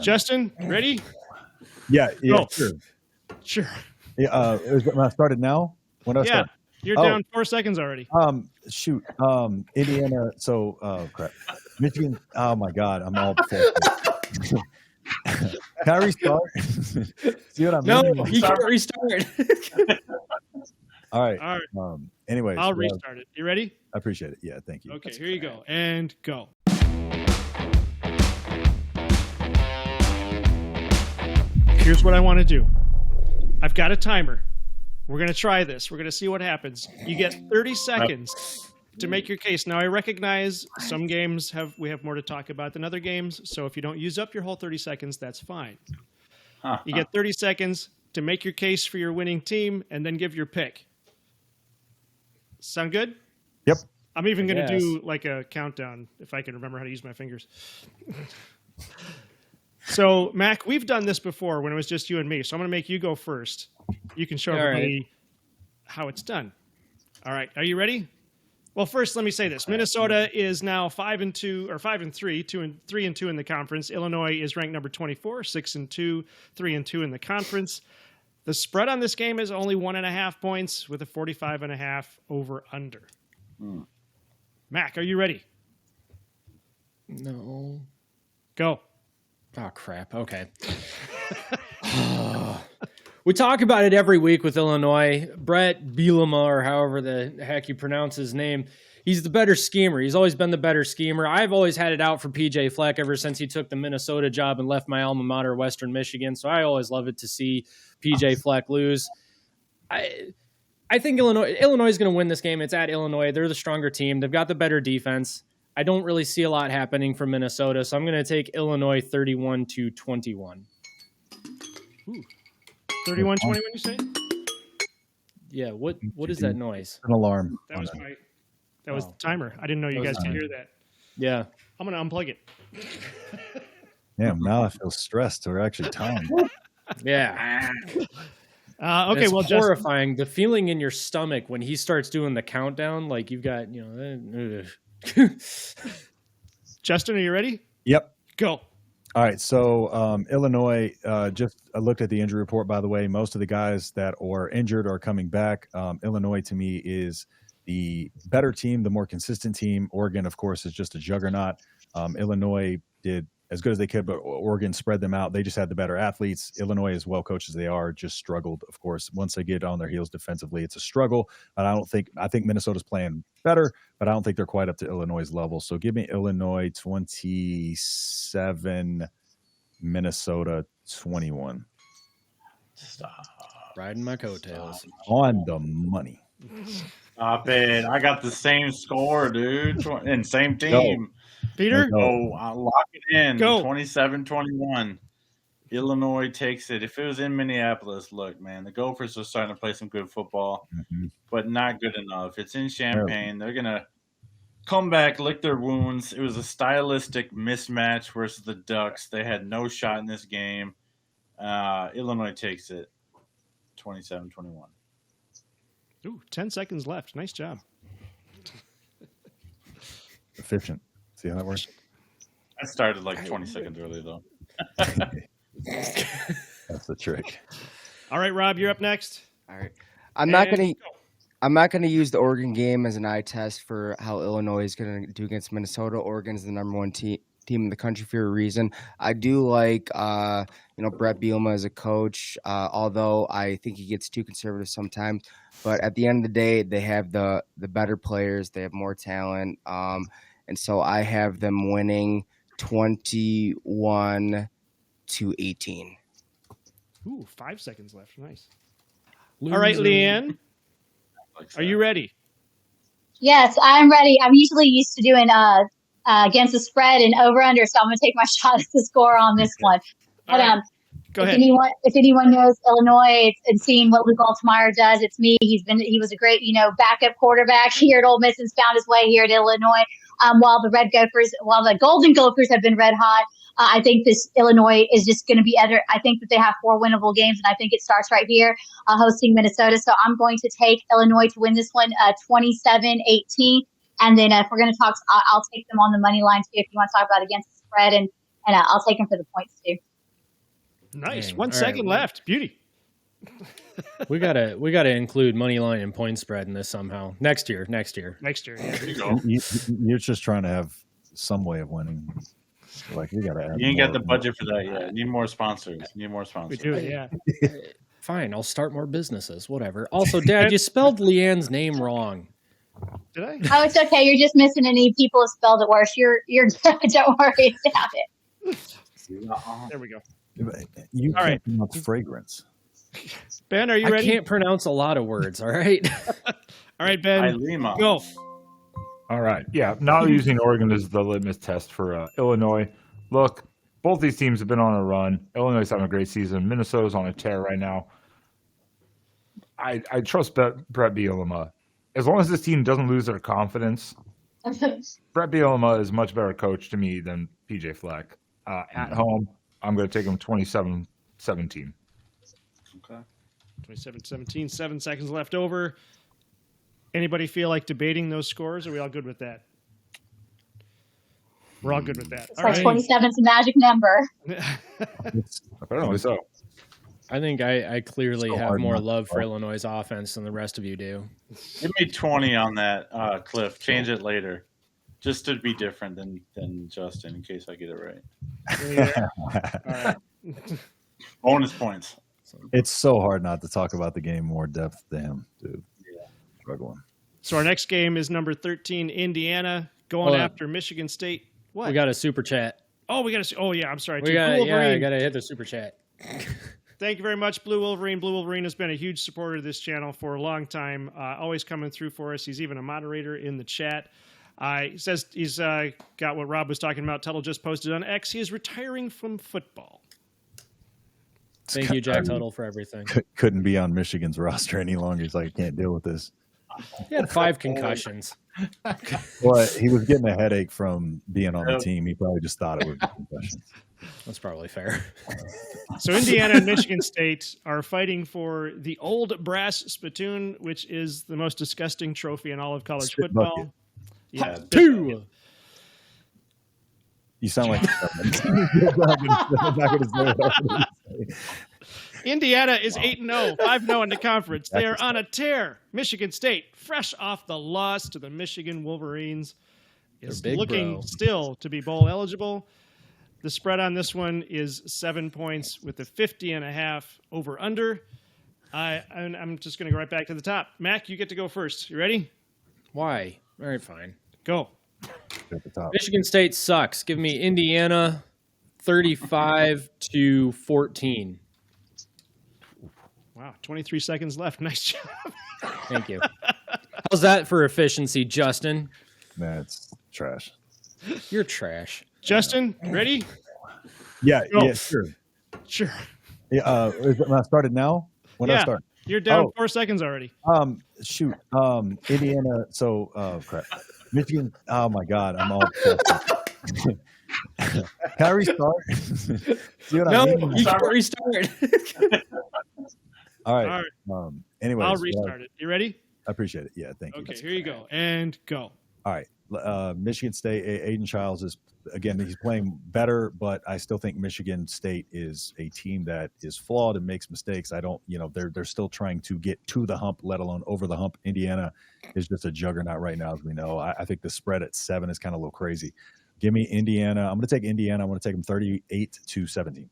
Justin, ready? Yeah, Go. sure. Sure. When I started now? When do I start? You're down 4 seconds already. Shoot. Indiana. So, crap. Michigan. Oh my God, I'm all full. Can I restart? See what I mean? No, you can't restart. All right. Anyways, I'll restart it. You ready? I appreciate it. Yeah, thank you. Okay, here you go. And go. Here's what I want to do. I've got a timer. We're going to try this. We're going to see what happens. You get 30 seconds to make your case. Now, I recognize some games we have more to talk about than other games, so if you don't use up your whole 30 seconds, that's fine. You get 30 seconds to make your case for your winning team and then give your pick. Sound good? Yep. I'm even going to do like a countdown if I can remember how to use my fingers. So, Mac, we've done this before when it was just you and me, so I'm going to make you go first. You can show everybody how it's done. All right. Are you ready? Well, first, let me say this. Minnesota is now 5-2 or 5-3, 3-2 in the conference. Illinois is ranked number 24, 6-2, 3-2 in the conference. The spread on this game is only 1.5 points with a 45.5 over under. Mac, are you ready? No. Go. Oh, crap. Okay. We talk about it every week with Illinois. Brett Bielema, or however the heck you pronounce his name, he's the better schemer. He's always been the better schemer. I've always had it out for PJ Fleck ever since he took the Minnesota job and left my alma mater, Western Michigan. So I always love it to see PJ Fleck lose. I think Illinois is going to win this game. It's at Illinois. They're the stronger team. They've got the better defense. I don't really see a lot happening from Minnesota, so I'm going to take Illinois 31-21. Ooh. 31-21, you say? Yeah, what is that noise? An alarm. That was the timer. I didn't know you guys could hear that. Yeah. I'm going to unplug it. Damn, now I feel stressed. We're actually timed. Yeah. Okay, it's well, horrifying. The feeling in your stomach when he starts doing the countdown, like you've got, Justin, are you ready? Yep. Go. All right. So Illinois, I looked at the injury report, by the way. Most of the guys that are injured are coming back. Illinois, to me, is the better team, the more consistent team. Oregon, of course, is just a juggernaut. Illinois did as good as they could, but Oregon spread them out. They just had the better athletes. Illinois, as well coached as they are, just struggled. Of course, once they get on their heels defensively, it's a struggle. And I think Minnesota's playing better, but I don't think they're quite up to Illinois' level. So give me Illinois 27, Minnesota 21. Stop. Riding my coattails. On the money. Stop it. I got the same score, dude. And same team. Go. Peter? I'll lock it in. Go. 27-21. Illinois takes it. If it was in Minneapolis, look, man, the Gophers are starting to play some good football, but not good enough. It's in Champaign. They're going to come back, lick their wounds. It was a stylistic mismatch versus the Ducks. They had no shot in this game. Illinois takes it 27-21. Ooh, 10 seconds left. Nice job. Efficient. See how that works? I started like 20 seconds early, though. That's the trick. All right, Rob, you're up next. All right. I'm not gonna use the Oregon game as an eye test for how Illinois is gonna do against Minnesota. Oregon's the number one team in the country for a reason. I do like Brett Bielema as a coach, although I think he gets too conservative sometimes. But at the end of the day, they have the better players. They have more talent. And so I have them winning 21-18. Ooh, 5 seconds left. Nice. All right, Leanne, are you ready? Yes, I'm ready. I'm usually used to doing against the spread and over under, so I'm going to take my shot at the score on this one. But Go ahead. If anyone knows Illinois and seeing what Luke Altmaier does, it's me. He was a great, backup quarterback here at Ole Miss and found his way here at Illinois. While the Golden Gophers have been red hot, I think this Illinois is just going to be other. I think that they have 4 winnable games, and I think it starts right here hosting Minnesota. So I'm going to take Illinois to win this one 27-18. And then if we're going to talk, I'll take them on the money line too if you want to talk about against the spread. And and I'll take him for the points too. Nice. Dang. 1 second left. Beauty. We gotta include money line and point spread in this somehow. Next year. Next year. Yeah. There you go. You're just trying to have some way of winning. Like we gotta. You ain't got the budget for that yet. Need more sponsors. We do. Yeah. Fine, I'll start more businesses. Whatever. Also, Dad, you spelled Leanne's name wrong. Did I? Oh, it's okay. You're just missing any people who spelled it worse. You're good. Don't worry about it. There we go. You All can't right. pronounce fragrance. Ben, are you ready? I can't pronounce a lot of words. All right. All right, Ben. Lima. Go. All right. Yeah. Not using Oregon as the litmus test for Illinois. Look, both these teams have been on a run. Illinois is having a great season. Minnesota's on a tear right now. I trust Brett Bielema. As long as this team doesn't lose their confidence, Brett Bielema is a much better coach to me than PJ Fleck. At home, I'm going to take him 27-17. Okay. 27-17. 7 seconds left over. Anybody feel like debating those scores? Are we all good with that? We're all good with that. It's All like right. 27 is a magic number. Apparently so. I think I clearly So have hard more not to love for fight. Illinois' offense than the rest of you do. Give me 20 on that, Cliff. Change it later. Just to be different than Justin, in case I get it right. All right. Bonus points. It's so hard not to talk about the game in more depth than him, dude. Yeah. Struggling. So our next game is number 13, Indiana, going Hold on. after Michigan State. What? We got a super chat. Oh, we got to. Oh, yeah. I'm sorry. We To got Blue I Wolverine. got to hit the super chat. Thank you very much, Blue Wolverine. Blue Wolverine has been a huge supporter of this channel for a long time, always coming through for us. He's even a moderator in the chat. He says he's got what Rob was talking about. Tuttle just posted on X. He is retiring from football. Thank you, Jack Tuttle, for everything. Couldn't be on Michigan's roster any longer. He's like, I can't deal with this. He had 5 concussions. Well, he was getting a headache from being on the team. He probably just thought it would be concussions. That's probably fair. So Indiana and Michigan State are fighting for the old brass spittoon, which is the most disgusting trophy in all of college Spit football. bucket. Yeah, 2. You sound like Indiana is 8-0, 5-0 in the conference. They are on a tear. Michigan State, fresh off the loss to the Michigan Wolverines, is They're big, looking bro. still to be bowl eligible. The spread on this one is 7 points with a 50.5 over under. I'm just going to go right back to the top. Mac, you get to go first. You ready? Why? All right, fine. Go. at the top. Michigan State sucks. Give me Indiana 35-14. Wow, 23 seconds left. Nice job. Thank you. How's that for efficiency, Justin? That's trash. You're trash. Justin, ready? Yeah, Go. yeah, sure. Sure. Yeah, is it when I started now? When do I Yeah. start? You're down Oh. 4 seconds already. Shoot. Indiana. So, crap. Michigan. Oh my God, I'm all. Can I restart? See what No, I mean? you can't restart. All All right. right, Anyways, I'll restart it. You ready? I appreciate it. Yeah, thank you. Okay, here you go. And go. All right. Michigan State, Aiden Childs is, again, he's playing better, but I still think Michigan State is a team that is flawed and makes mistakes. They're still trying to get to the hump, let alone over the hump. Indiana is just a juggernaut right now, as we know. I think the spread at 7 is kind of a little crazy. Give me Indiana. I'm going to take Indiana. I'm going to take them 38-17.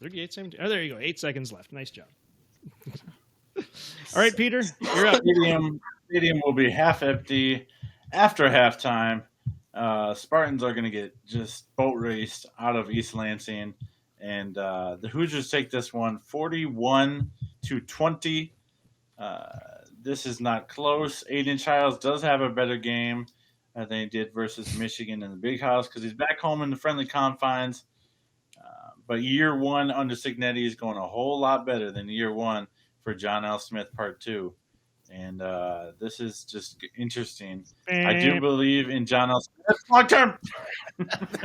38-17. Oh, there you go. 8 seconds left. Nice job. All right, Peter, you're up. Stadium will be half empty after halftime. Spartans are going to get just boat raced out of East Lansing, and the Hoosiers take this one 41-20. This is not close. Aiden Childs does have a better game than he did versus Michigan in the Big House because he's back home in the friendly confines. But year one under Signetti is going a whole lot better than year one for John L. Smith Part 2. And this is just interesting. I do believe in John L. Smith long term.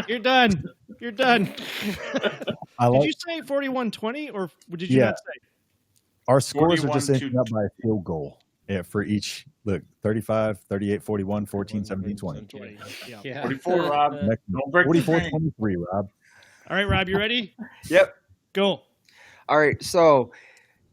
You're done. You're done. Did Did you say 41-20 or did you not say? Our scores are just 41-2. ending up by a field goal. Yeah, for each, look, 35, 38, 41, 14, 17, 20. 20. Yeah. Yeah. 44, Rob. Next, Don't break 44, the 23, Rob. All right, Rob, you ready? Yep. Go. All right. So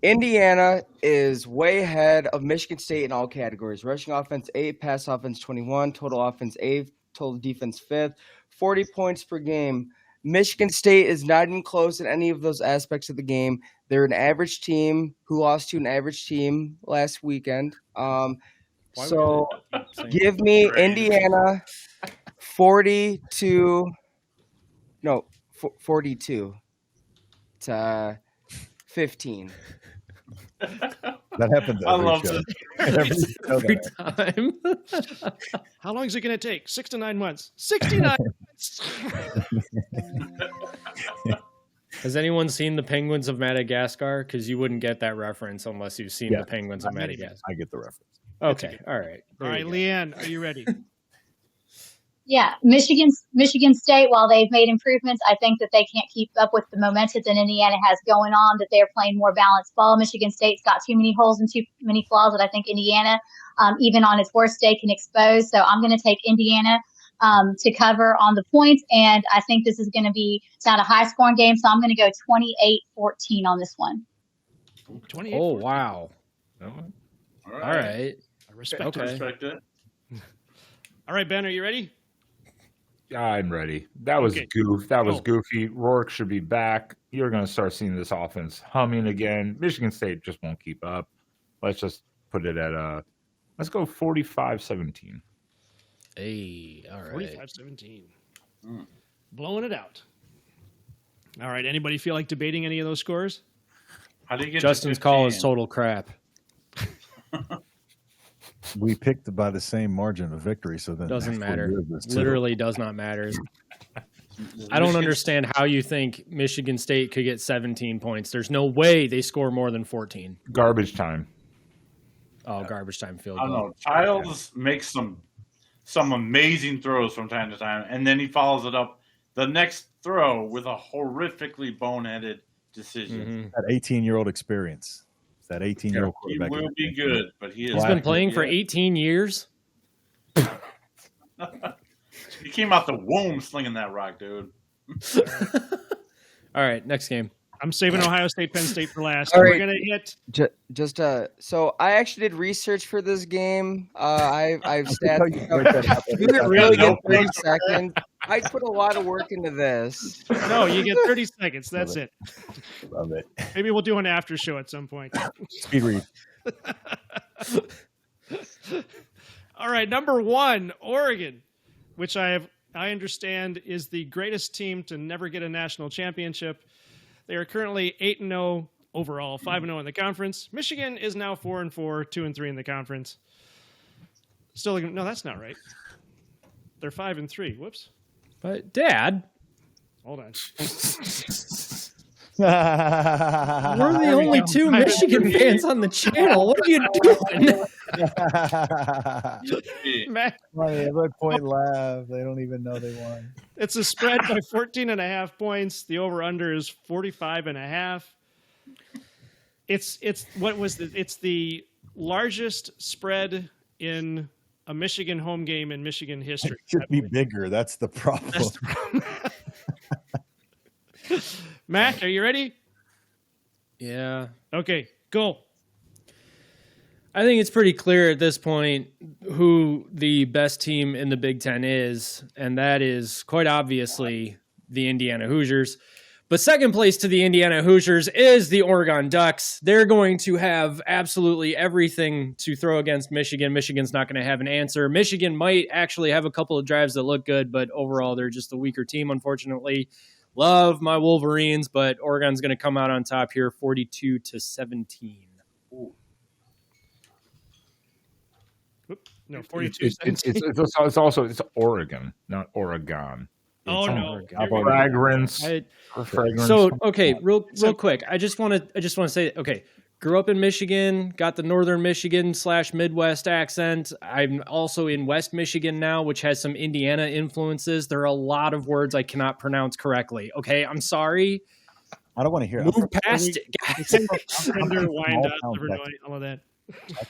Indiana is way ahead of Michigan State in all categories. Rushing offense 8, pass offense 21, total offense 8, total defense 5th, 40 points per game. Michigan State is not even close in any of those aspects of the game. They're an average team who lost to an average team last weekend. So give me Indiana 42 to 15. That happens I every love show. this. Every time. How long is it going to take? 6 to 9 months. 69 months. Has anyone seen the Penguins of Madagascar? Because you wouldn't get that reference unless you've seen the Penguins of Madagascar. I get the reference. Okay, all right. All right, Leanne, are you ready? Yeah, Michigan State, while they've made improvements, I think that they can't keep up with the momentum that Indiana has going on, that they're playing more balanced ball. Michigan State's got too many holes and too many flaws that I think Indiana, even on its worst day, can expose. So I'm going to take Indiana to cover on the points, and I think this is going to be, it's not a high-scoring game, so I'm going to go 28-14 on this one. 28. Oh, wow. All All right. I respect Okay. it. Respect it. All right, Ben, are you ready? I'm ready. That was Okay. That was Cool. goofy. Rourke should be back. You're going to start seeing this offense humming again. Michigan State just won't keep up. Let's just put it at let's go 45-17. Hey, all right. 45-17. Blowing it out. All right, anybody feel like debating any of those scores? How do you get Justin's to call 15? is total crap. We picked by the same margin of victory, so then Doesn't that's what matter. it is, too. Literally does not matter. I don't understand how you think Michigan State could get 17 points. There's no way they score more than 14. Garbage time. Oh, garbage time field I don't goal. know. Childs makes some amazing throws from time to time, and then he follows it up the next throw with a horrifically boneheaded decision. Mhm. That 18-year-old experience. It's that 18-year-old He quarterback. will be good, but he is. He's been playing for 18 years. He came out the womb slinging that rock, dude. All right, next game. I'm saving Ohio State, Penn State for last. All We're right. going to hit. So I actually did research for this game. I've stats. You You really no get 30 seconds. I put a lot of work into this. No, you get 30 seconds. That's it. Love it. Maybe we'll do an after show at some point. Speed read. All right, number 1, Oregon, which I understand is the greatest team to never get a national championship. They are currently 8-0 overall, 5-0 in the conference. Michigan is now 4-4, 2-3 in the conference. Still, no, that's not right. They're 5-3. Whoops. But Dad, Hold on. we're the only two Michigan fans on the channel. What are you doing? Matt, Every point laugh. They don't even know they won. it's a spread by 14.5 points. The over-under is 45.5. It's the largest spread in a Michigan home game in Michigan history. It should be bigger. That's the problem. That's the problem. Mac, are you ready? Yeah. Okay, go. I think it's pretty clear at this point who the best team in the Big Ten is, and that is quite obviously the Indiana Hoosiers. But second place to the Indiana Hoosiers is the Oregon Ducks. They're going to have absolutely everything to throw against Michigan. Michigan's not going to have an answer. Michigan might actually have a couple of drives that look good, but overall they're just a weaker team, unfortunately. Love my Wolverines, but Oregon's going to come out on top here, 42-17. No, 42. It's also Oregon, not Oregon. Oh It's no! Fragrance. Fragrance. So okay, real quick. I just want to say, okay, grew up in Michigan, got the Northern Michigan / Midwest accent. I'm also in West Michigan now, which has some Indiana influences. There are a lot of words I cannot pronounce correctly. Okay, I'm sorry. I don't want to hear it. Move past it, guys. Thunder, Wyandotte, Illinois, all of that.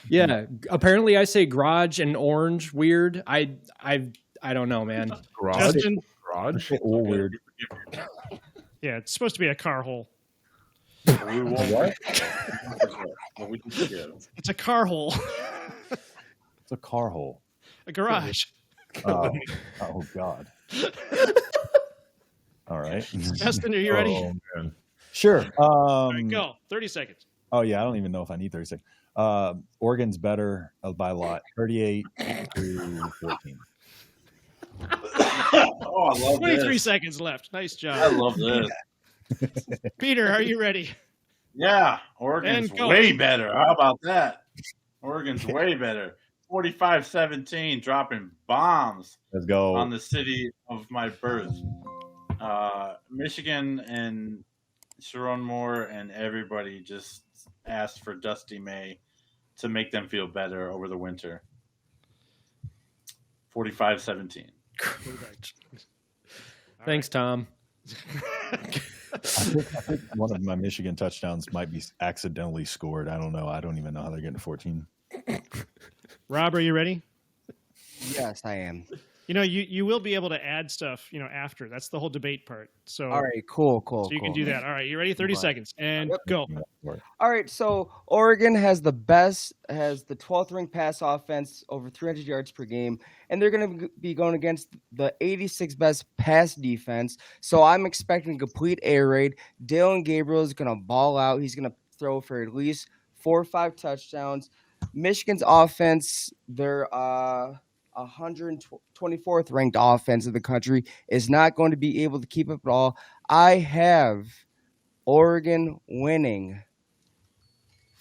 Yeah, apparently I say garage and orange weird. I don't know, man. Garage. Justin? Garage. All weird. Yeah, it's supposed to be a car hole. We won't. What? What we can forgive. It's a car hole. It's a car hole. A garage. Oh God. All right. Justin, are you ready? Oh, man. Sure. All right, go. 30 seconds. Oh yeah, I don't even know if I need 30 seconds. Oregon's better by a lot. 38 to 14. Oh, I love 23 this. seconds left. Nice I job. love this. Peter, are you ready? Yeah, Oregon's And go. way better. How about that? Oregon's way better. 45-17, dropping bombs Let's go. on the city of my birth. Michigan and Sharon Moore and everybody just asked for Dusty May to make them feel better over the winter. 45-17. Thanks, Tom. I think one of my Michigan touchdowns might be accidentally scored. I don't know. I don't even know how they're getting to 14. Rob, are you ready? Yes, I am. You know, you will be able to add stuff, after. That's the whole debate part. So, All right, cool. so you can do that. All right, you ready? 30 seconds. And go. All right, so Oregon has the 12th ranked pass offense, over 300 yards per game, and they're going to be going against the 86th best pass defense. So I'm expecting a complete air raid. Dylan Gabriel is going to ball out. He's going to throw for at least 4 or 5 touchdowns. Michigan's offense, they're 124th ranked offense in the country, is not going to be able to keep up at all. I have Oregon winning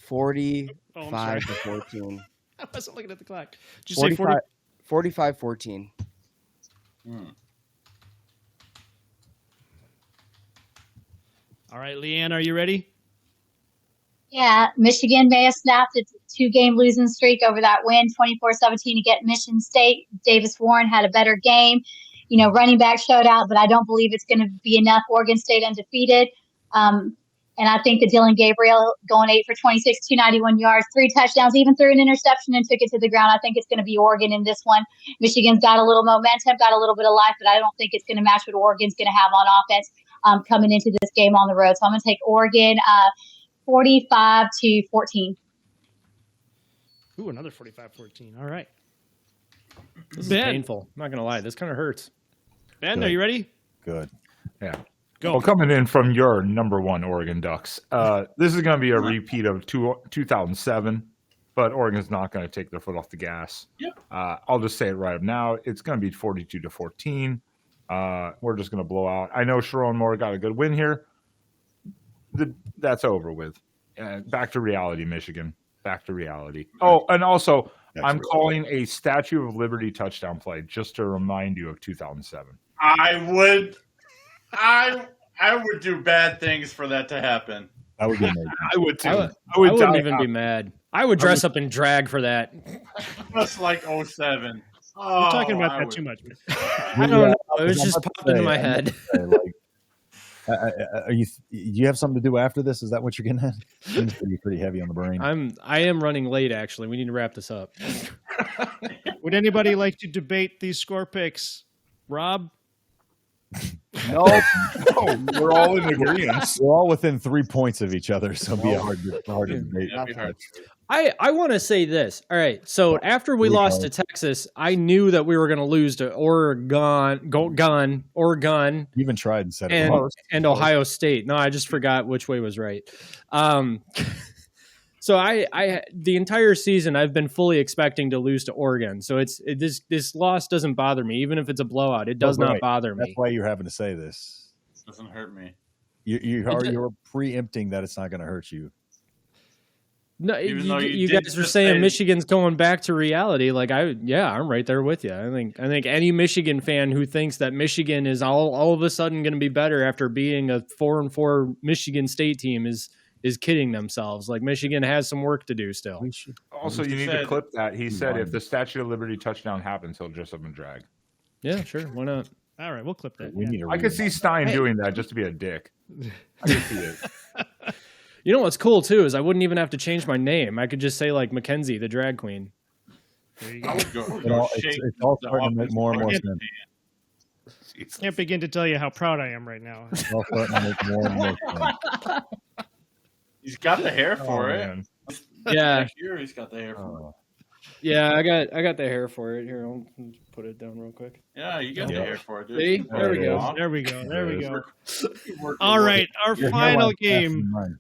45 to 14. I wasn't looking at the clock. Did you say 40? 45-14. All right, Leanne, are you ready? Yeah, Michigan may have snapped its 2-game losing streak over that win, 24-17 against Michigan State. Davis Warren had a better game. Running back showed out, but I don't believe it's going to be enough. Oregon State undefeated. And I think that Dylan Gabriel going 8 for 26, 291 yards, 3 touchdowns, even threw an interception and took it to the ground. I think it's going to be Oregon in this one. Michigan's got a little momentum, got a little bit of life, but I don't think it's going to match what Oregon's going to have on offense coming into this game on the road. So I'm going to take Oregon 45 to 14. Ooh, another 45-14. All right. This is Ben. painful. I'm not gonna lie. This kind of hurts. Ben, Good. are you ready? Good. Yeah. Go. Well, coming in from your number one Oregon Ducks, this is going to be a repeat of 2007, but Oregon's not going to take their foot off the gas. Yep. I'll just say it right now. It's going to be 42 to 14. We're just going to blow out. I know Sharon Moore got a good win here. That's over with. Back to reality, Michigan. Back to reality. Oh, and also, I'm calling a Statue of Liberty touchdown play just to remind you of 2007. I would do bad things for that to happen. That would be amazing. I would too. I wouldn't even be mad. I would dress up in drag for that. Just like 07. Oh, We're talking about that too much. I don't know. It was just popped into my head. Do you have something to do after this? Is that what you're getting at? Seems to be pretty heavy on the brain. I am running late, actually. We need to wrap this up. Would anybody like to debate these score picks? Rob? No, we're all in agreement. We're all within 3 points of each other, so it'll be a hard debate. That'd be hard. I want to say this. All right. So after we lost to Texas, I knew that we were going to lose to Oregon, You even tried and said it and Ohio State. No, I just forgot which way was right. So I the entire season I've been fully expecting to lose to Oregon. So this loss doesn't bother me, even if it's a blowout. It does not bother me. That's why you're having to say this. Doesn't hurt me. You're preempting that it's not going to hurt you. No, Even though you did guys were just saying say- Michigan's going back to reality. Like I'm right there with you. I think any Michigan fan who thinks that Michigan is all of a sudden going to be better after being a 4-4 Michigan State team is kidding themselves. Like Michigan has some work to do still. Also, you need to clip that. He said if the Statue of Liberty touchdown happens, he'll dress up in drag. Yeah, sure. Why not? All right, we'll clip that. We need I could see Stein doing that just to be a dick. I could see it. You know what's cool too is I wouldn't even have to change my name. I could just say like Mackenzie, the drag queen. There you I go. would go It's shake all the starting to make offensive more and more coordinator. sense. Can't begin to tell you how proud I am right now. It's all starting to make more and more sense. He's got the hair for Oh, it. man. Yeah. Next year he's got the hair for it. Yeah, I got the hair for it. Here, I'll put it down real quick. Yeah, you got the hair for it, dude. See? There we go. There we go. There we go. Work All right, our Your final hairline's faster game. than mine.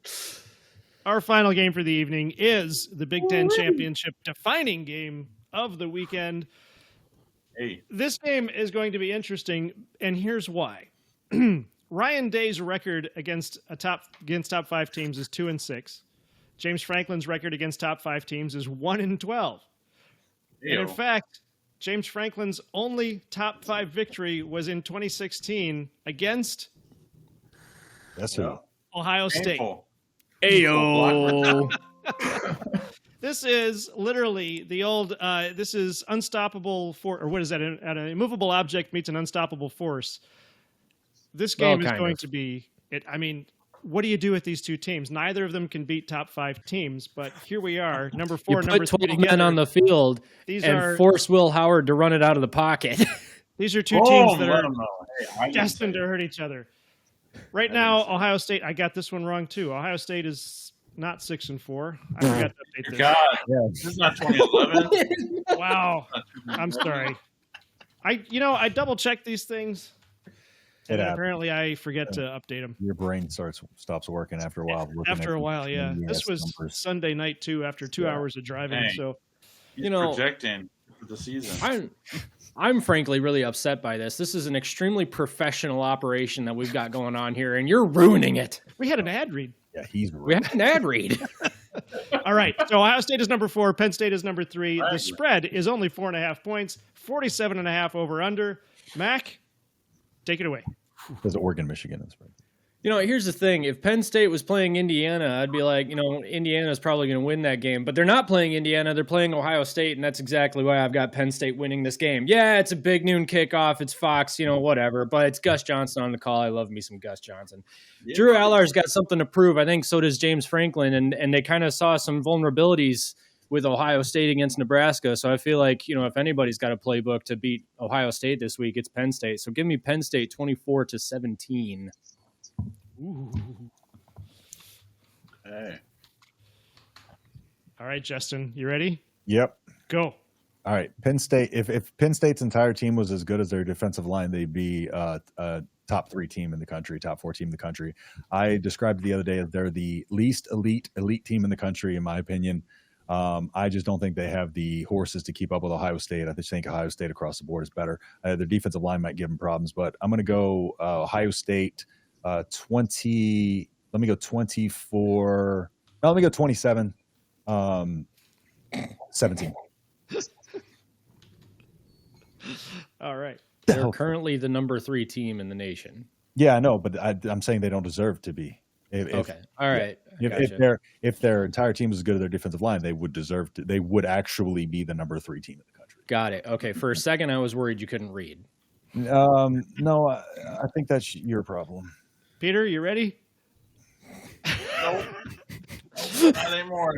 Our final game for the evening is the Big Ten Championship defining game of the weekend. Hey, This game is going to be interesting, and here's why. Ryan Day's record against top 5 teams is 2-6. James Franklin's record against top 5 teams is 1-12. And in fact, James Franklin's only top 5 victory was in 2016 against That's who. Ohio State. painful. Ayo. This is literally the old, this is unstoppable or what is that? An immovable object meets an unstoppable force. This game is going to be, what do you do with these two teams? Neither of them can beat top 5 teams, but here we are, number 4, You number put 3 12 men on the field and force Will Howard to run it out of the pocket. These are two teams that let are him know. Hey, I didn't destined say to it. hurt each other. Right now, Ohio State, I got this one wrong too. Ohio State is not 6-4. I forgot to update Dear this. God, Yeah. this is not 2011. Wow. I'm sorry. I double check these things. It And happens. apparently I forget to update them. Your brain stops working after a while. looking After at a while, yeah. the This was numbers. Sunday night too, after 2 hours of driving. Dang. So He's projecting for the season. I'm frankly really upset by this. This is an extremely professional operation that we've got going on here, and you're ruining it. we had an ad read. Yeah, he's We have an ad read. All right. So Ohio State is number 4. Penn State is number 3. Right. The spread is only 4.5 points. 47.5 over under. Mac, take it away. There's Oregon, Michigan. Here's the thing. If Penn State was playing Indiana, I'd be like, Indiana's probably going to win that game. But they're not playing Indiana. They're playing Ohio State, and that's exactly why I've got Penn State winning this game. Yeah, it's a big noon kickoff. It's Fox, whatever. But it's Gus Johnson on the call. I love me some Gus Johnson. Yeah. Drew Allar's got something to prove. I think so does James Franklin, and they kind of saw some vulnerabilities with Ohio State against Nebraska. So I feel like, if anybody's got a playbook to beat Ohio State this week, it's Penn State. So give me Penn State 24-17. Ooh. Hey. Uh, All right, Justin, you ready? Yep. Go. All right. Penn State. If Penn State's entire team was as good as their defensive line, they'd be a top 3 team in the country, top 4 team in the country. I described the other day that they're the least elite team in the country, in my opinion. I just don't think they have the horses to keep up with Ohio State. I just think Ohio State across the board is better. Their defensive line might give them problems, but I'm going to go Ohio State 20. Let me go 24. No, let me go 27. 17. All right. They're currently the number 3 team in the nation. Yeah, I know, but I'm saying they don't deserve to be. Okay. All right. If their entire team was as good as their defensive line, they would deserve to. They would actually be the number 3 team in the country. Got it. Okay. For a second, I was worried you couldn't read. No, I think that's your problem. Peter, you ready? Nope. Not anymore.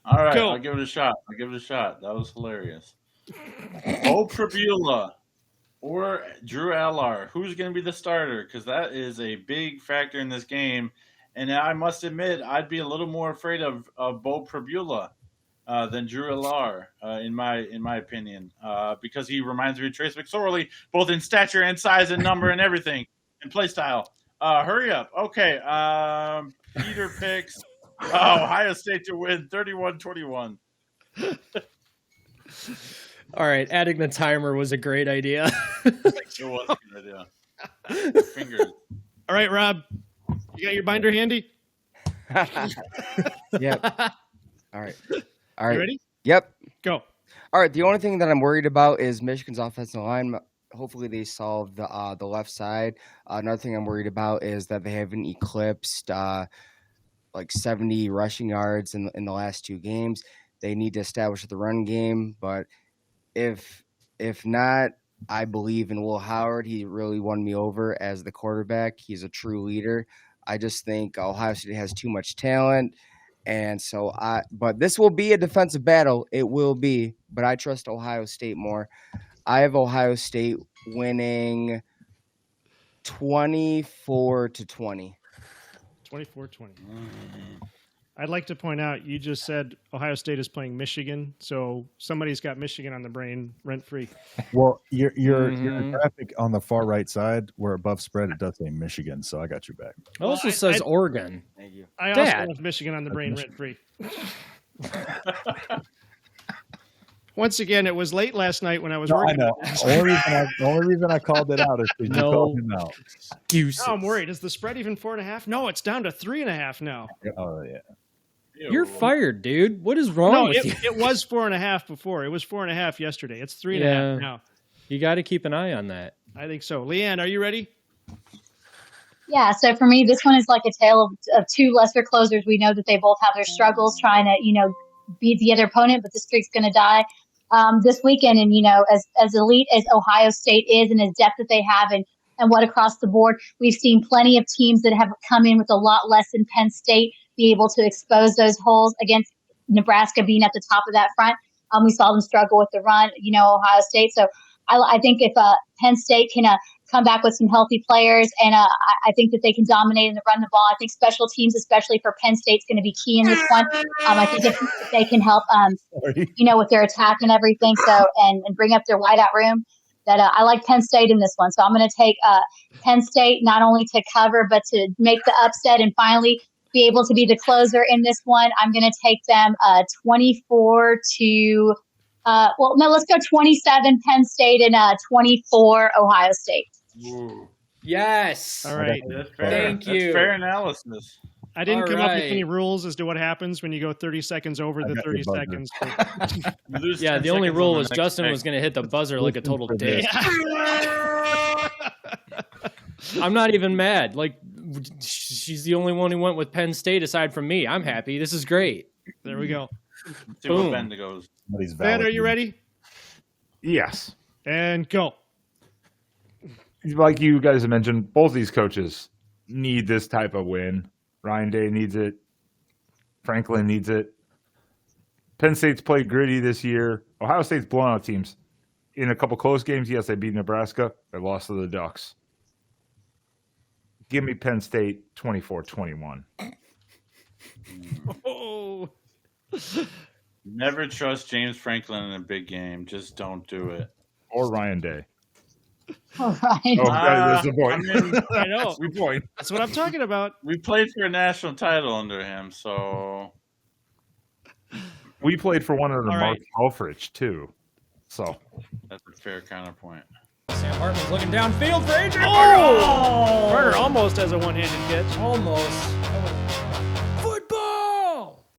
All right, Go. I'll give it a shot. That was hilarious. Bo Prabula or Drew Allar, who's going to be the starter? Because that is a big factor in this game. And I must admit, I'd be a little more afraid of Bo Prabula than Drew Allar, in my opinion, because he reminds me of Trace McSorley, both in stature and size and number and everything, and play style. Hurry up. Okay. Peter picks Ohio State to win 31-21. All right. Adding the timer was a great idea. It was a good idea. Fingers. All right, Rob, you got your binder handy? Yep. All right. You ready? Yep. Go. All right. The only thing that I'm worried about is Michigan's offensive line. Hopefully they solve the left side. Another thing I'm worried about is that they haven't eclipsed like 70 rushing yards in the last 2 games. They need to establish the run game, but if not, I believe in Will Howard. He really won me over as the quarterback. He's a true leader. I just think Ohio State has too much talent. And so but this will be a defensive battle. It will be, but I trust Ohio State more. I have Ohio State winning 24-20. 24-20. I'd like to point out, you just said Ohio State is playing Michigan, so somebody's got Michigan on the brain rent-free. Well, your graphic on the far right side, where above spread, it does say Michigan, so I got your back. It also says Oregon. Thank you. I also have Michigan on the brain rent-free. Once again, it was late last night when I was working. I know. Only reason I called it out is because you called him out. Excuses. No, I'm worried. Is the spread even 4.5? No, it's down to 3.5 now. Oh, yeah. You're fired, dude. What is wrong with you? It was 4.5 before. It was 4.5 yesterday. It's 3.5 now. You got to keep an eye on that. I think so. Leanne, are you ready? Yeah, so for me, this one is like a tale of two lesser closers. We know that they both have their struggles trying to, beat the other opponent, but the streak's going to die this weekend. And, as elite as Ohio State is and as depth that they have and what across the board, we've seen plenty of teams that have come in with a lot less than Penn State be able to expose those holes against Nebraska being at the top of that front. We saw them struggle with the run, Ohio State. So I think if Penn State can come back with some healthy players, and I think that they can dominate and run the ball. I think special teams, especially for Penn State, is going to be key in this one. I think if they can help, with their attack and everything, so and bring up their wideout room, that I like Penn State in this one. So I'm going to take Penn State not only to cover, but to make the upset and finally be able to be the closer in this one. I'm going to take them 24 to let's go 27 Penn State and 24 Ohio State. Ooh. Yes. All right. That's fair. Thank you. That's fair analysis. I didn't come up with right. any rules as to what happens when you go 30 seconds over the 30 seconds. Yeah, the only rule was Justin was going to hit the buzzer like a total dick. I'm not even mad. Like, she's the only one who went with Penn State aside from me. I'm happy. This is great. There we go. See what Ben goes. Ben, are you ready? Yes. And go. Like you guys have mentioned, both these coaches need this type of win. Ryan Day needs it. Franklin needs it. Penn State's played gritty this year. Ohio State's blown out teams. In a couple close games, yes, they beat Nebraska. They lost to the Ducks. Give me Penn State 24-21. Oh. Never trust James Franklin in a big game. Just don't do it. Or Ryan Day. All right. Oh, that's the point. I mean, I know. That's the point. That's what I'm talking about. we played for a national title under him, so We played for one under All Mark right. Helfrich, too. So, that's a fair counterpoint. Sam Hartman's looking downfield for Adrian. Oh! Carter almost has a one-handed catch. Almost.